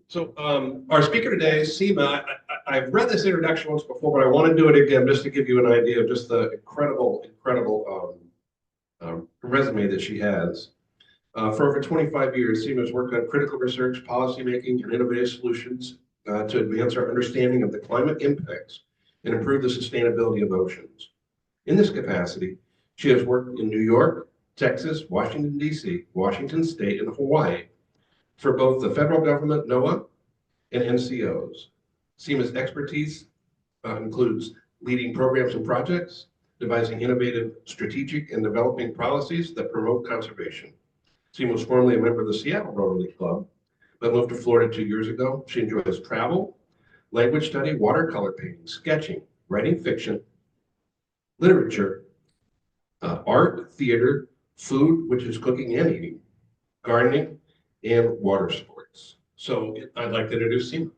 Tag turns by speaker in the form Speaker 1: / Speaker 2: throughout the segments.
Speaker 1: So our speaker today, Seema, I've read this introduction once before, but I want to do it again just to give you an idea of just the incredible resume that she has. For over 25 years, Seema has worked on critical research, policymaking, and innovative solutions to advance our understanding of the climate impacts and improve the sustainability of oceans. In this capacity, she has worked in New York, Texas, Washington, D.C., Washington State, and Hawaii for both the federal government, NOAA, and NCOs. Seema's expertise includes leading programs and projects, devising innovative, strategic, and developing policies that promote conservation. Seema was formerly a member of the Seattle Rotary Club, but moved to Florida 2 years ago. She enjoys travel, language study, watercolor painting, sketching, writing fiction, literature, art, theater, food, which is cooking and eating, gardening, and water sports. So I'd like to introduce Seema.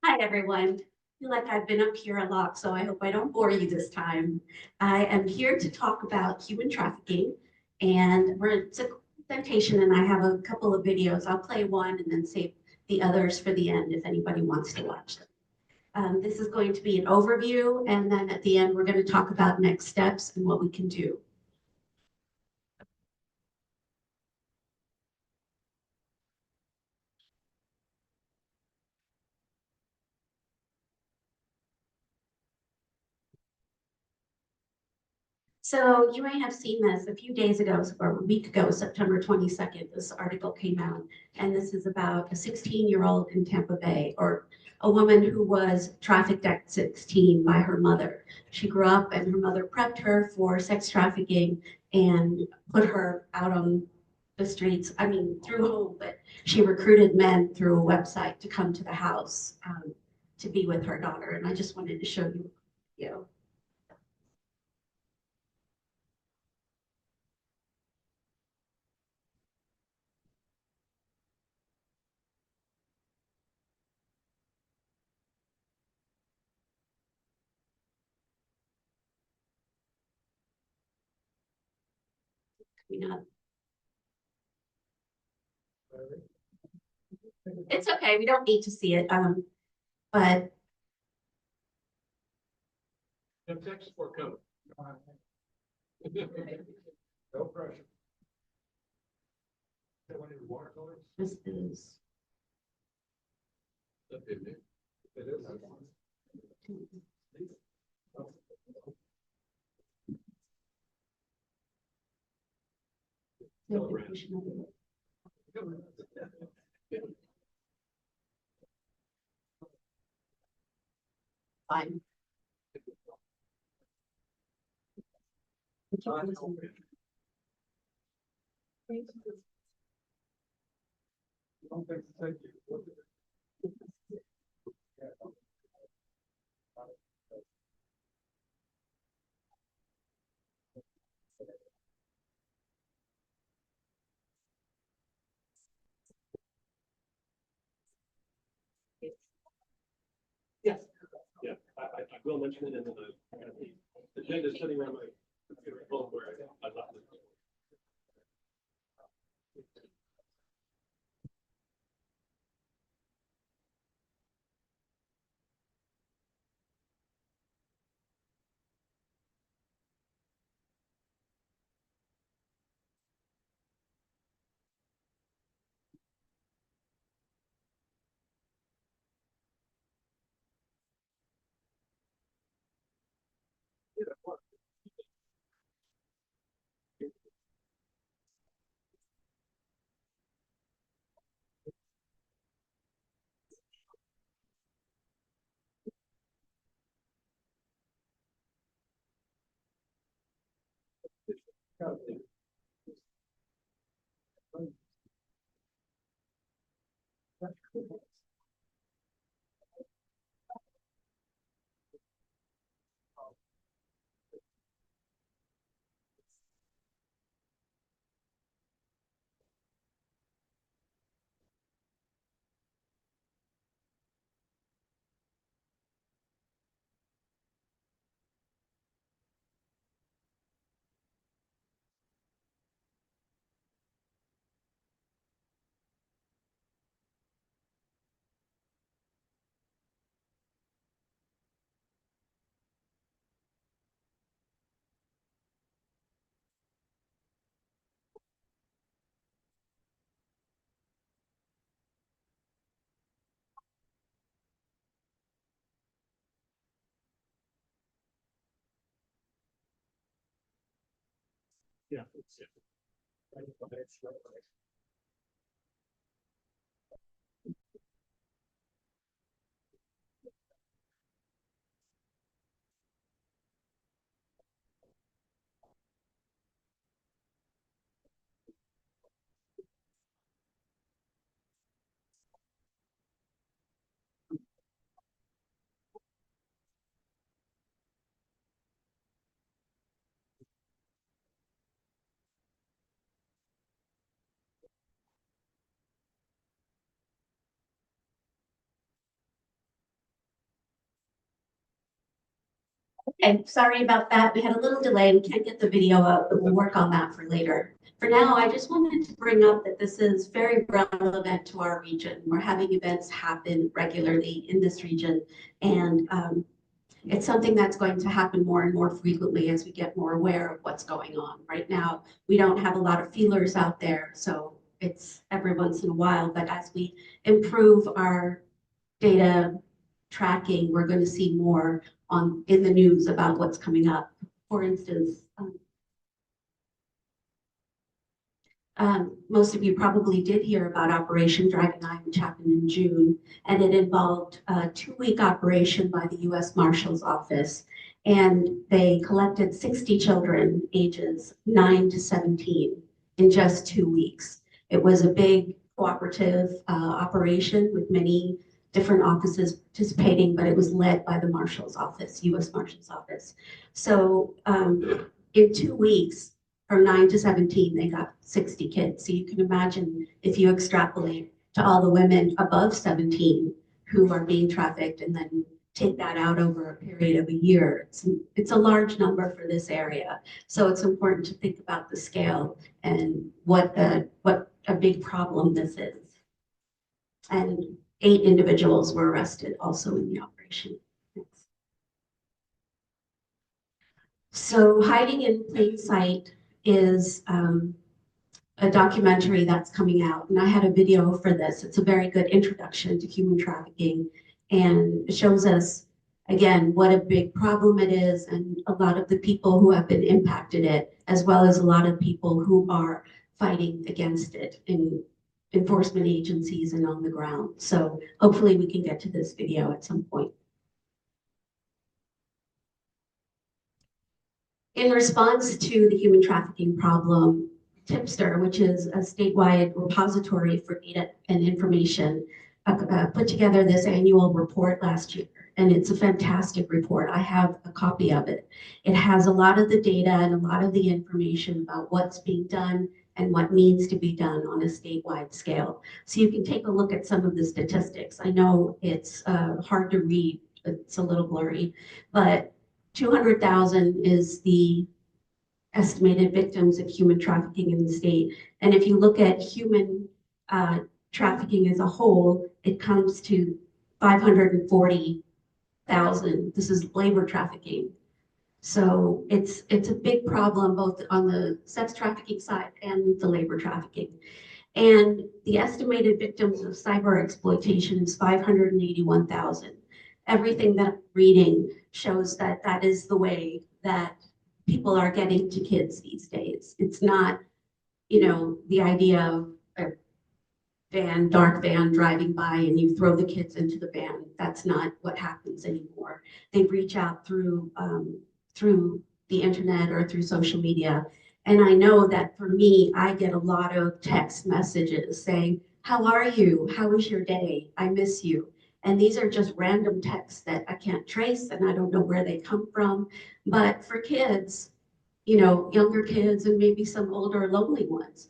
Speaker 2: Hi, everyone. I feel like I've been up here a lot, so I hope I don't bore you this time. I am here to talk about human trafficking, and it's a presentation, and I have a couple of videos. I'll play one and then save the others for the end if anybody wants to watch them. This is going to be an overview, and then at the end, we're going to talk about next steps and what we can do. So you may have seen this a few days ago, or a week ago, September 22nd, this article came out, and this is about a 16-year-old in Tampa Bay, or a woman who was trafficked at 16 by her mother. She grew up and her mother prepped her for sex trafficking and put her out on the streets, through home, but she recruited men through a website to come to the house to be with her daughter. And I just wanted to show you. It's okay, we don't need to see it, but
Speaker 1: No text for coming. No pressure.
Speaker 2: this is fine.
Speaker 1: Yes. Yeah, I will mention it in the agenda sitting on my computer phone where I left it.
Speaker 2: Okay, sorry about that. We had a little delay. We can't get the video up, but we'll work on that for later. For now, I just wanted to bring up that this is very relevant to our region. We're having events happen regularly in this region, and it's something that's going to happen more and more frequently as we get more aware of what's going on. Right now, we don't have a lot of feelers out there, so it's every once in a while, but as we improve our data tracking, we're going to see more in the news about what's coming up. For instance, most of you probably did hear about Operation Dragon Eye, which happened in June, and it involved a 2-week operation by the U.S. Marshal's office, and they collected 60 children ages 9 to 17 in just 2 weeks. It was a big cooperative operation with many different offices participating, but it was led by the Marshal's office, U.S. Marshal's office. So in 2 weeks, from 9 to 17, they got 60 kids. So you can imagine if you extrapolate to all the women above 17 who are being trafficked and then take that out over a period of a year, it's a large number for this area. So it's important to think about the scale and what a big problem this is. And 8 individuals were arrested also in the operation. Thanks. So hiding in plain sight is a documentary that's coming out, and I had a video for this. It's a very good introduction to human trafficking, and it shows us again what a big problem it is and a lot of the people who have been impacted it, as well as a lot of people who are fighting against it in enforcement agencies and on the ground. So hopefully we can get to this video at some point. In response to the human trafficking problem, Tipster, which is a statewide repository for data and information, put together this annual report last year, and it's a fantastic report. I have a copy of it. It has a lot of the data and a lot of the information about what's being done and what needs to be done on a statewide scale. So you can take a look at some of the statistics. I know it's hard to read, it's a little blurry, but 200,000 is the estimated victims of human trafficking in the state. And if you look at human trafficking as a whole, it comes to 540,000. This is labor trafficking. So it's a big problem both on the sex trafficking side and the labor trafficking. And the estimated victims of cyber exploitation is 581,000. Everything that I'm reading shows that that is the way that people are getting to kids these days. It's not, the idea of a dark van driving by and you throw the kids into the van. That's not what happens anymore. They reach out through the internet or through social media. And I know that for me, I get a lot of text messages saying, "How are you? How was your day? I miss you." And these are just random texts that I can't trace and I don't know where they come from. But for kids, younger kids and maybe some older lonely ones,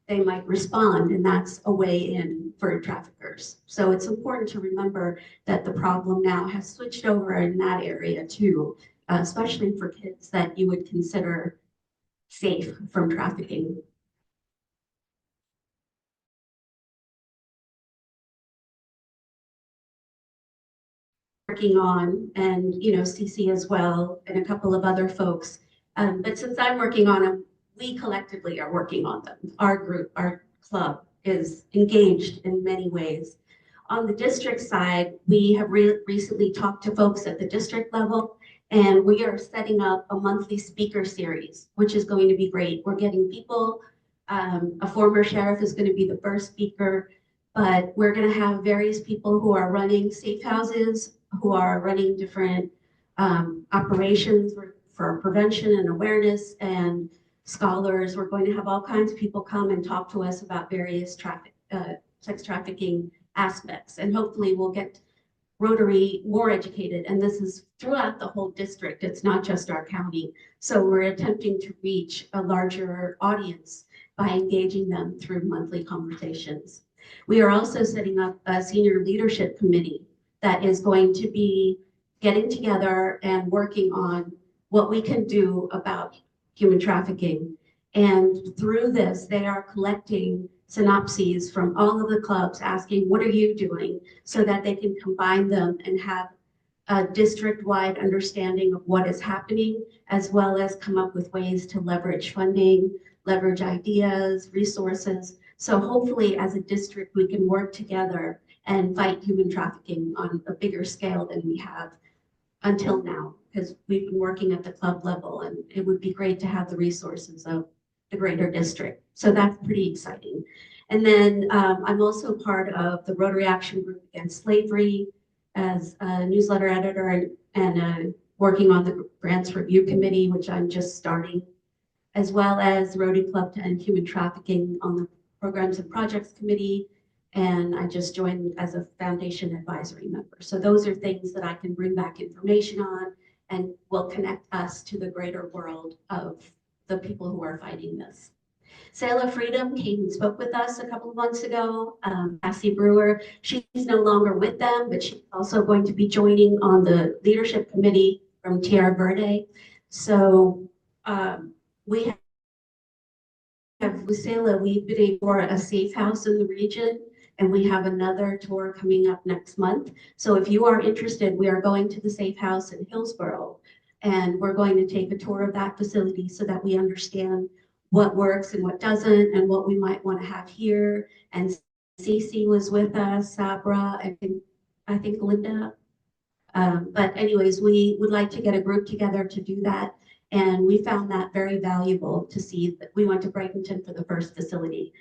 Speaker 2: they might respond, and that's a way in for traffickers. So it's important to remember that the problem now has switched over in that area too, especially for kids that you would consider safe from trafficking. Working on, and CC as well, and a couple of other folks. But since I'm working on them, we collectively are working on them. Our group, our club is engaged in many ways. On the district side, we have recently talked to folks at the district level, And we are setting up a monthly speaker series, which is going to be great. We're getting people, a former sheriff is going to be the first speaker, but we're going to have various people who are running safe houses, who are running different operations for prevention and awareness, and scholars. We're going to have all kinds of people come and talk to us about various sex trafficking aspects, and hopefully we'll get Rotary more educated. And this is throughout the whole district. It's not just our county. So we're attempting to reach a larger audience by engaging them through monthly conversations. We are also setting up a senior leadership committee that is going to be getting together and working on what we can do about human trafficking. And through this, they are collecting synopses from all of the clubs asking, what are you doing? So that they can combine them and have a district-wide understanding of what is happening, as well as come up with ways to leverage funding, leverage ideas, resources. So hopefully as a district, we can work together and fight human trafficking on a bigger scale than we have until now, because we've been working at the club level, and it would be great to have the resources of the greater district. So that's pretty exciting. And then I'm also part of the Rotary Action Group Against Slavery as a newsletter editor, and working on the Grants Review Committee, which I'm just starting, as well as Rotary Club to End Human Trafficking on the Programs and Projects Committee. And I just joined as a foundation advisory member. So those are things that I can bring back information on and will connect us to the greater world of the people who are fighting this. Sail of Freedom came and spoke with us a couple of months ago. Cassie Brewer, she's no longer with them, but she's also going to be joining on the leadership committee from Tierra Verde. So we have with Sail, we've been able for a safe house in the region, and we have another tour coming up next month. So if you are interested, we are going to the safe house in Hillsborough, and we're going to take a tour of that facility so that we understand what works and what doesn't, and what we might want to have here. And Cece was with us, Sabra, I think Linda. But anyways, we would like to get a group together to do that. And we found that very valuable to see. That we went to Bradenton for the first facility.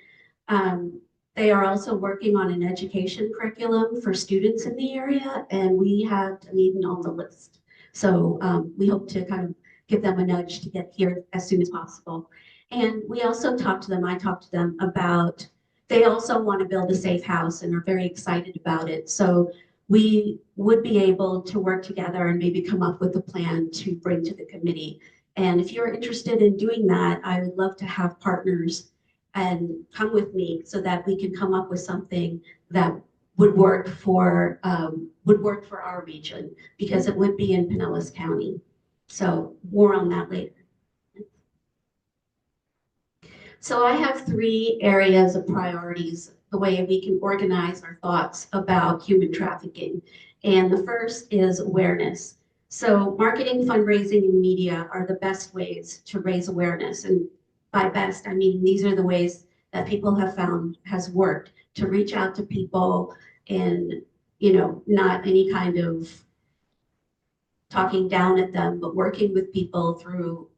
Speaker 2: They are also working on an education curriculum for students in the area, and we have Dunedin on the list. So we hope to kind of give them a nudge to get here as soon as possible. And we also talked to them, I talked to them about, they also want to build a safe house and are very excited about it. So we would be able to work together and maybe come up with a plan to bring to the committee. And if you're interested in doing that, I would love to have partners and come with me so that we can come up with something that would work for our region, because it would be in Pinellas County. So more on that later. So I have 3 areas of priorities, the way we can organize our thoughts about human trafficking. And the first is awareness. So marketing, fundraising, and media are the best ways to raise awareness. And by best, I mean these are the ways that people have found has worked to reach out to people, and not any kind of talking down at them, but working with people through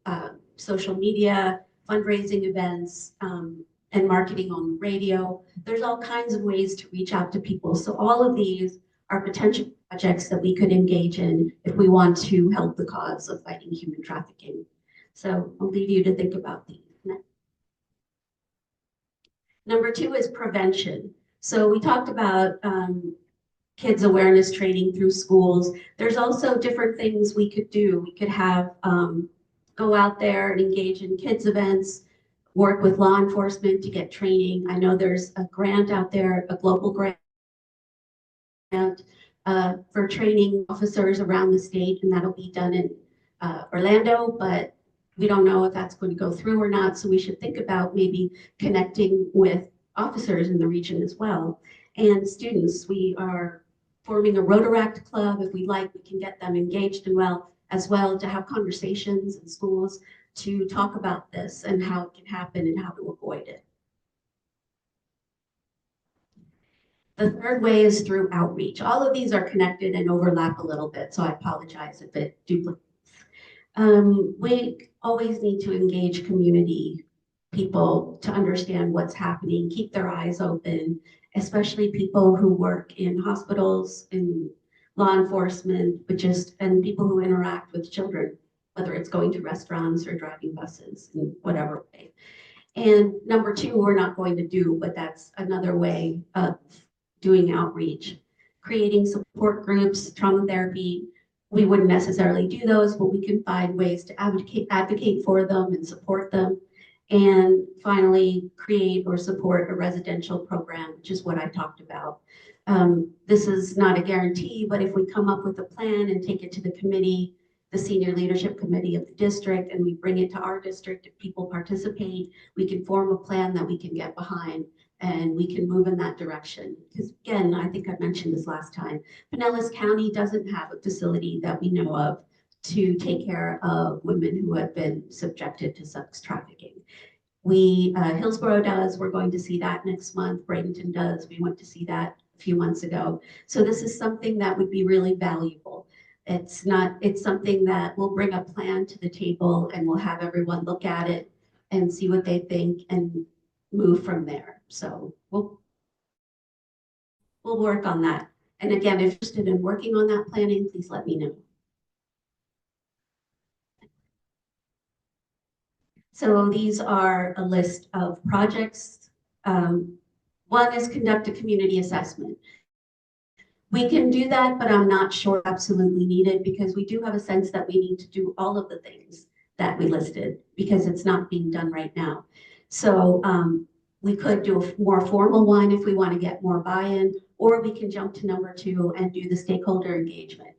Speaker 2: social media, fundraising events, and marketing on radio. There's all kinds of ways to reach out to people. So all of these are potential projects that we could engage in if we want to help the cause of fighting human trafficking. So I'll leave you to think about these. Number 2 is prevention. So we talked about kids awareness training through schools. There's also different things we could do. We could have go out there and engage in kids events, work with law enforcement to get training. I know there's a grant out there, a global grant for training officers around the state, and that'll be done in Orlando, but we don't know if that's going to go through or not. So we should think about maybe connecting with officers in the region as well. And students, we are forming a Rotaract club. If we like, we can get them engaged and as well to have conversations in schools to talk about this and how it can happen and how to avoid it. The third way is through outreach. All of these are connected and overlap a little bit, so I apologize if it duplicates We always need to engage community people to understand what's happening, keep their eyes open, especially people who work in hospitals, in law enforcement, and people who interact with children, whether it's going to restaurants or driving buses in whatever way. And number two, we're not going to do, but that's another way of doing outreach. Creating support groups, trauma therapy, we wouldn't necessarily do those, but we can find ways to advocate for them and support them. And finally, create or support a residential program, which is what I talked about. This is not a guarantee, but if we come up with a plan and take it to the committee, the senior leadership committee of the district, and we bring it to our district, if people participate, we can form a plan that we can get behind and we can move in that direction. Because again, I think I mentioned this last time, Pinellas County doesn't have a facility that we know of to take care of women who have been subjected to sex trafficking. Hillsborough does, we're going to see that next month. Bradenton does, we went to see that a few months ago. So this is something that would be really valuable. It's something that will bring a plan to the table and we'll have everyone look at it and see what they think and move from there. So we'll work on that. And again, if you're interested in working on that planning, please let me know. So these are a list of projects. One is conduct a community assessment. We can do that, but I'm not sure absolutely needed because we do have a sense that we need to do all of the things that we listed because it's not being done right now. So we could do a more formal one if we want to get more buy-in, or we can jump to number two and do the stakeholder engagement.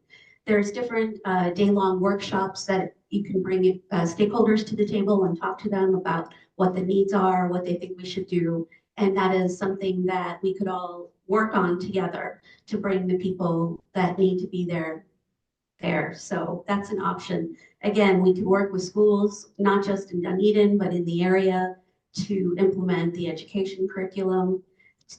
Speaker 2: There's different day-long workshops that you can bring stakeholders to the table and talk to them about what the needs are, what they think we should do. And that is something that we could all work on together to bring the people that need to be there. So that's an option. Again, we could work with schools, not just in Dunedin, but in the area to implement the education curriculum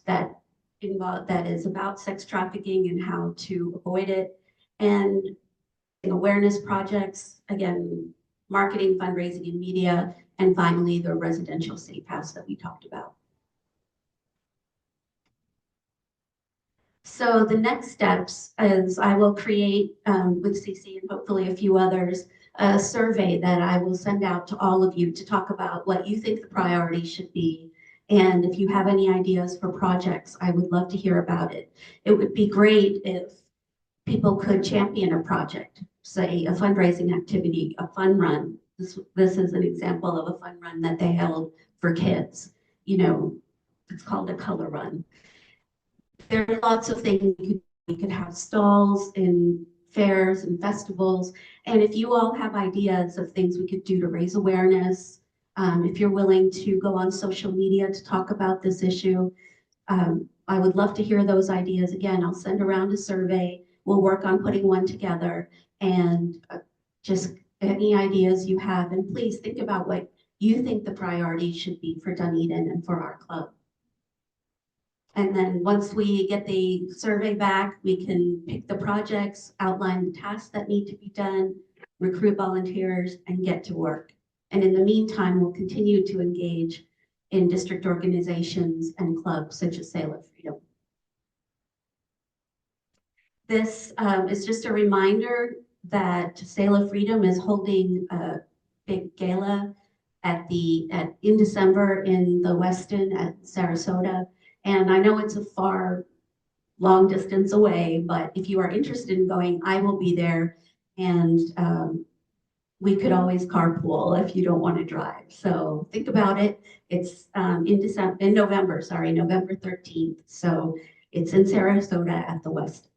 Speaker 2: that is about sex trafficking and how to avoid it. And awareness projects, again, marketing, fundraising, and media, and finally the residential safe house that we talked about. So the next steps is I will create with CC and hopefully a few others, a survey that I will send out to all of you to talk about what you think the priorities should be. And if you have any ideas for projects, I would love to hear about it. It would be great if people could champion a project, say a fundraising activity, a fun run. This is an example of a fun run that they held for kids. You know, it's called a color run. There are lots of things we could have stalls in fairs and festivals. And if you all have ideas of things we could do to raise awareness, if you're willing to go on social media to talk about this issue, I would love to hear those ideas. Again, I'll send around a survey. We'll work on putting one together and just any ideas you have. And please think about what you think the priorities should be for Dunedin and for our club. And then once we get the survey back, we can pick the projects, outline the tasks that need to be done, recruit volunteers, and get to work. And in the meantime, we'll continue to engage in district organizations and clubs such as Sail of Freedom. This is just a reminder that Sail of Freedom is holding a big gala in December in the Westin at Sarasota. And I know it's a long distance away, but if you are interested in going, I will be there. And we could always carpool if you don't want to drive. So think about it. It's November 13th. So it's in Sarasota at the Westin.